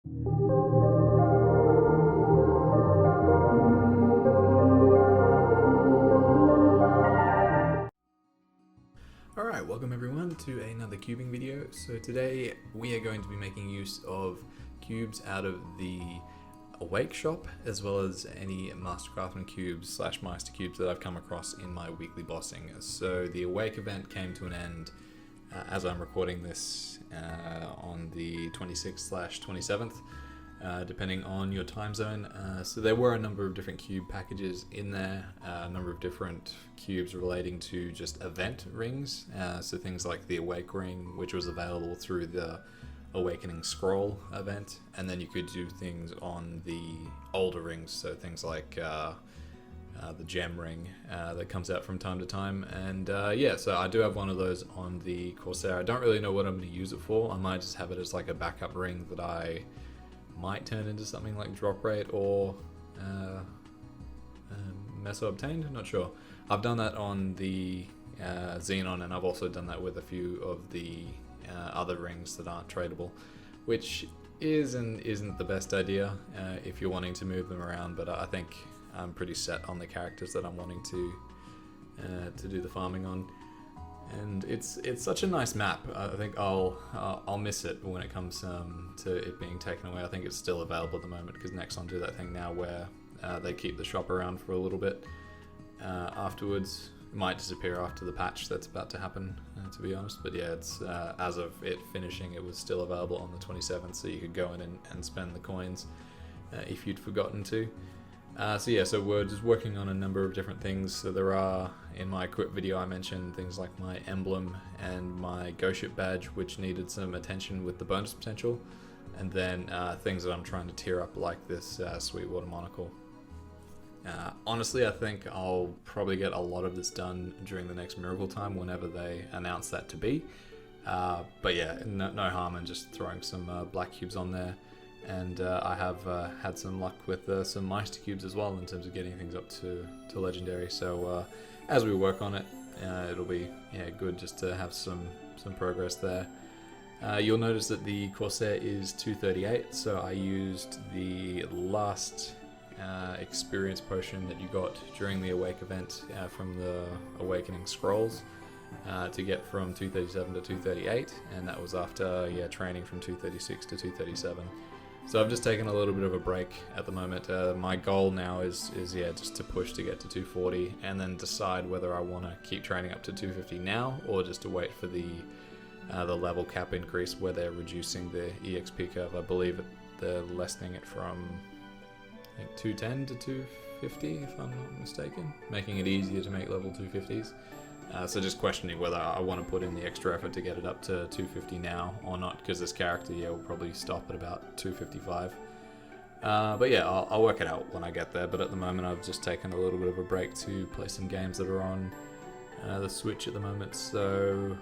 Alright, welcome everyone to another cubing video. So today we are going to be making use of cubes out of the Awake shop, as well as any Master Craftsman cubes / Meister cubes that I've come across in my weekly bossing. So the Awake event came to an end as I'm recording this on the 26th / 27th. Depending on your time zone. So there were a number of different cube packages in there, a number of different cubes relating to just event rings. So things like the Awake ring, which was available through the Awakening Scroll event, and then you could do things on the older rings, so things like the gem ring that comes out from time to time. And yeah, so I do have one of those on the Corsair. I don't really know what I'm going to use it for. I might just have it as like a backup ring that I might turn into something like drop rate or Meso Obtained, I'm not sure. I've done that on the Xenon, and I've also done that with a few of the other rings that aren't tradable, which is and isn't the best idea if you're wanting to move them around, but I think I'm pretty set on the characters that I'm wanting to do the farming on. And it's such a nice map. I think I'll miss it when it comes to it being taken away. I think it's still available at the moment because Nexon do that thing now where they keep the shop around for a little bit afterwards. It might disappear after the patch that's about to happen, to be honest. But yeah, it's as of it finishing, it was still available on the 27th, so you could go in and spend the coins if you'd forgotten to. So yeah, so we're just working on a number of different things. So there are, in my equip video I mentioned things like my emblem and my ghost ship badge, which needed some attention with the bonus potential, and then things that I'm trying to tier up like this Sweetwater monocle. Honestly, I think I'll probably get a lot of this done during the next Miracle Time whenever they announce that to be. But yeah, no harm in just throwing some black cubes on there. And I have had some luck with some Meister cubes as well in terms of getting things up to Legendary. So as we work on it, it'll be good just to have some progress there. You'll notice that the Corsair is 238, so I used the last experience potion that you got during the Awake event from the Awakening Scrolls to get from 237 to 238, and that was after training from 236 to 237. So I've just taken a little bit of a break at the moment. My goal now is just to push to get to 240 and then decide whether I want to keep training up to 250 now or just to wait for the level cap increase where they're reducing the EXP curve. I believe they're lessening it from I think 210 to 250 if I'm not mistaken, making it easier to make level 250s. So just questioning whether I want to put in the extra effort to get it up to 250 now or not, because this character will probably stop at about 255. But yeah, I'll work it out when I get there, but at the moment I've just taken a little bit of a break to play some games that are on the Switch at the moment. So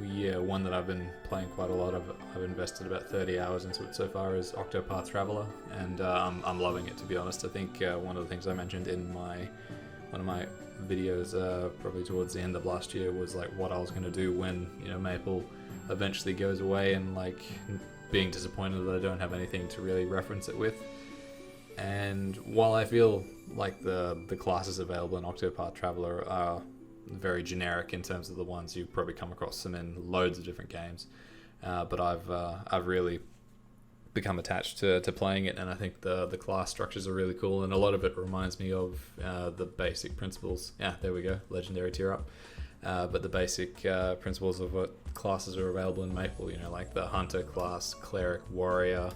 yeah, one that I've been playing quite a lot of, I've invested about 30 hours into it so far, is Octopath Traveler, and I'm loving it, to be honest. I think one of the things I mentioned in one of my videos probably towards the end of last year was like what I was going to do when Maple eventually goes away, and like being disappointed that I don't have anything to really reference it with. And while I feel like the classes available in Octopath Traveler are very generic in terms of the ones you've probably come across them in loads of different games, but I've really become attached to playing it, and I think the class structures are really cool, and a lot of it reminds me of the basic principles. Yeah, there we go, Legendary tier up. But the basic principles of what classes are available in Maple, like the Hunter class, Cleric, Warrior,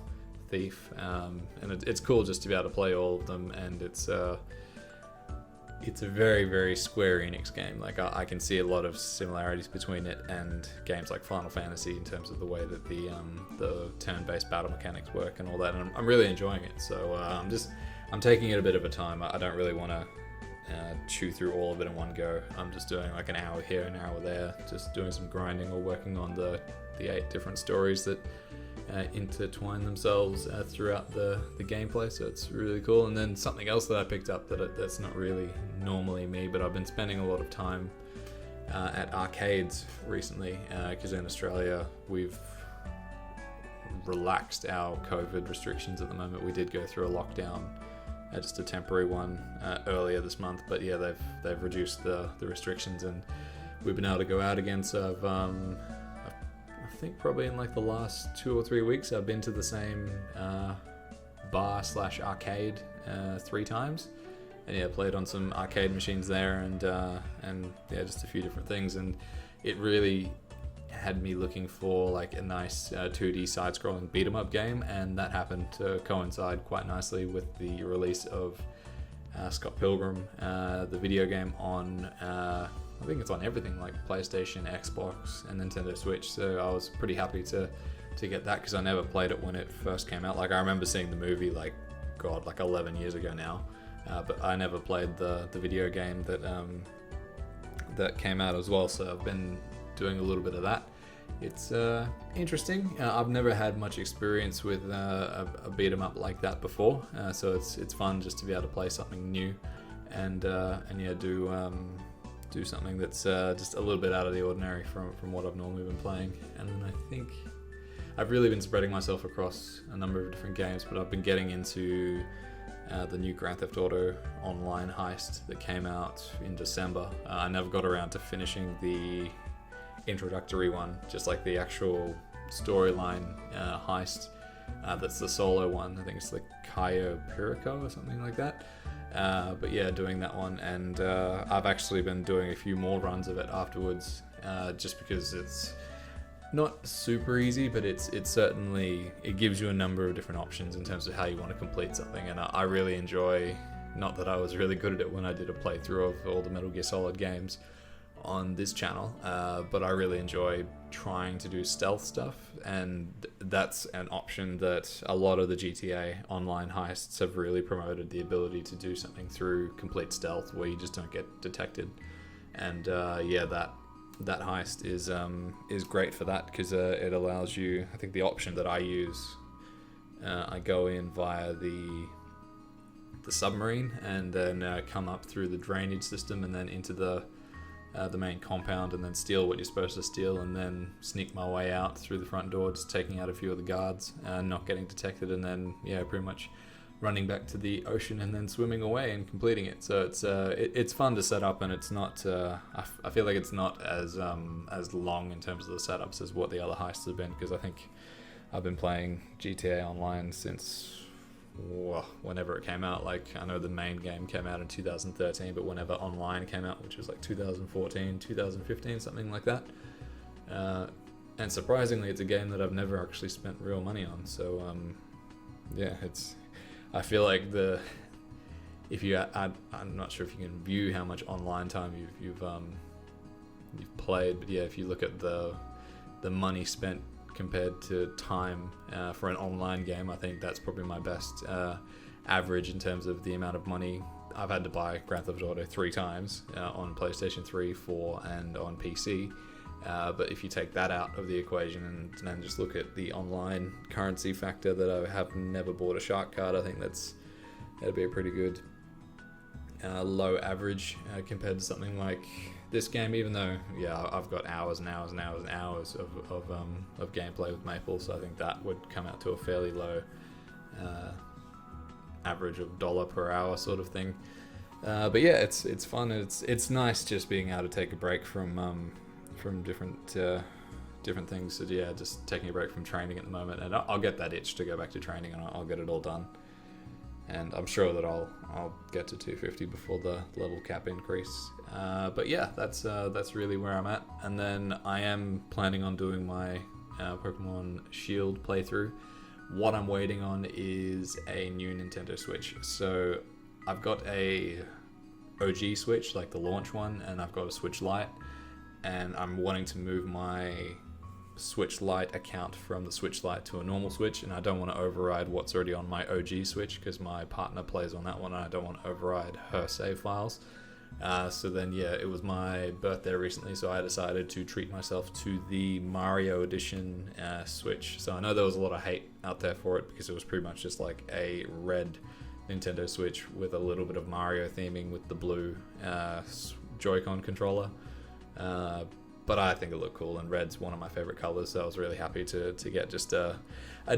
Thief, and it's cool just to be able to play all of them, and it's a very, very Square Enix game. Like I can see a lot of similarities between it and games like Final Fantasy in terms of the way that the turn-based battle mechanics work and all that, and I'm really enjoying it. So I'm taking it a bit of a time. I don't really want to chew through all of it in one go. I'm just doing like an hour here, an hour there, just doing some grinding or working on the 8 different stories that intertwine themselves throughout the gameplay, so it's really cool. And then something else that I picked up that's not really normally me, but I've been spending a lot of time at arcades recently, because in Australia we've relaxed our COVID restrictions at the moment. We did go through a lockdown, just a temporary one earlier this month, but yeah, they've reduced the restrictions and we've been able to go out again. So I think probably in like the last 2 or 3 weeks I've been to the same bar/arcade 3 times, and yeah, played on some arcade machines there, and yeah, just a few different things, and it really had me looking for like a nice 2D side-scrolling beat-em-up game, and that happened to coincide quite nicely with the release of Scott Pilgrim, the video game on I think it's on everything like PlayStation, Xbox, and Nintendo Switch. So I was pretty happy to get that because I never played it when it first came out. Like I remember seeing the movie like 11 years ago now, but I never played the video game that came out as well. So I've been doing a little bit of that. It's interesting. I've never had much experience with a beat 'em up like that before, so it's fun just to be able to play something new, and yeah, do something that's just a little bit out of the ordinary from what I've normally been playing. And I think I've really been spreading myself across a number of different games, but I've been getting into the new Grand Theft Auto online heist that came out in December. I never got around to finishing the introductory one, just like the actual storyline heist. That's the solo one. I think it's like Cayo Perico or something like that. But yeah, doing that one, and I've actually been doing a few more runs of it afterwards, just because it's not super easy, but it certainly gives you a number of different options in terms of how you want to complete something, and I really enjoy. Not that I was really good at it when I did a playthrough of all the Metal Gear Solid games on this channel, but I really enjoy trying to do stealth stuff, and that's an option that a lot of the GTA online heists have really promoted, the ability to do something through complete stealth where you just don't get detected. And yeah, that heist is great for that because it allows you, I think the option that I use, I go in via the submarine and then come up through the drainage system and then into the main compound, and then steal what you're supposed to steal, and then sneak my way out through the front door, just taking out a few of the guards and not getting detected, and then yeah, pretty much running back to the ocean and then swimming away and completing it. So it's fun to set up, and it's not I feel like it's not as long in terms of the setups as what the other heists have been, because I think I've been playing GTA Online since whenever it came out. Like I know the main game came out in 2013, but whenever online came out, which was like 2014, 2015, something like that, and surprisingly it's a game that I've never actually spent real money on. So yeah, I feel like I'm not sure if you can view how much online time you've played, but yeah, if you look at the money spent compared to time for an online game, I think that's probably my best average in terms of the amount of money I've had to buy Grand Theft Auto 3 times on PlayStation 3, 4, and on PC. But if you take that out of the equation and then just look at the online currency factor that I have never bought a shark card, I think that'd be a pretty good low average compared to something like this game, even though yeah, I've got hours and hours and hours and hours of gameplay with Maple, so I think that would come out to a fairly low average of $1 per hour sort of thing. But yeah, it's fun. It's nice just being able to take a break from different things. So yeah, just taking a break from training at the moment, and I'll get that itch to go back to training, and I'll get it all done. And I'm sure that I'll get to 250 before the level cap increase. But yeah, that's really where I'm at. And then I am planning on doing my Pokemon Shield playthrough. What I'm waiting on is a new Nintendo Switch. So I've got a OG Switch, like the launch one, and I've got a Switch Lite. And I'm wanting to move my Switch Lite account from the Switch Lite to a normal Switch, and I don't want to override what's already on my OG Switch because my partner plays on that one, and I don't want to override her save files. So then yeah, it was my birthday recently, so I decided to treat myself to the Mario Edition Switch. So I know there was a lot of hate out there for it because it was pretty much just like a red Nintendo Switch with a little bit of Mario theming with the blue Joy-Con controller. but I think it looked cool, and red's one of my favorite colors, so I was really happy to get just a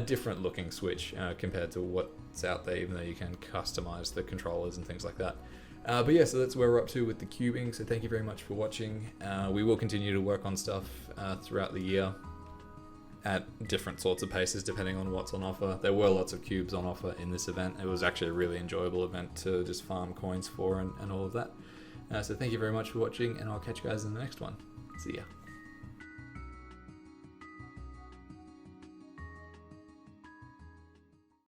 different looking Switch compared to what's out there, even though you can customize the controllers and things like that. But yeah, so that's where we're up to with the cubing, so thank you very much for watching. We will continue to work on stuff throughout the year at different sorts of paces depending on what's on offer. There were lots of cubes on offer in this event. It was actually a really enjoyable event to just farm coins for and all of that. So thank you very much for watching, and I'll catch you guys in the next one. See ya.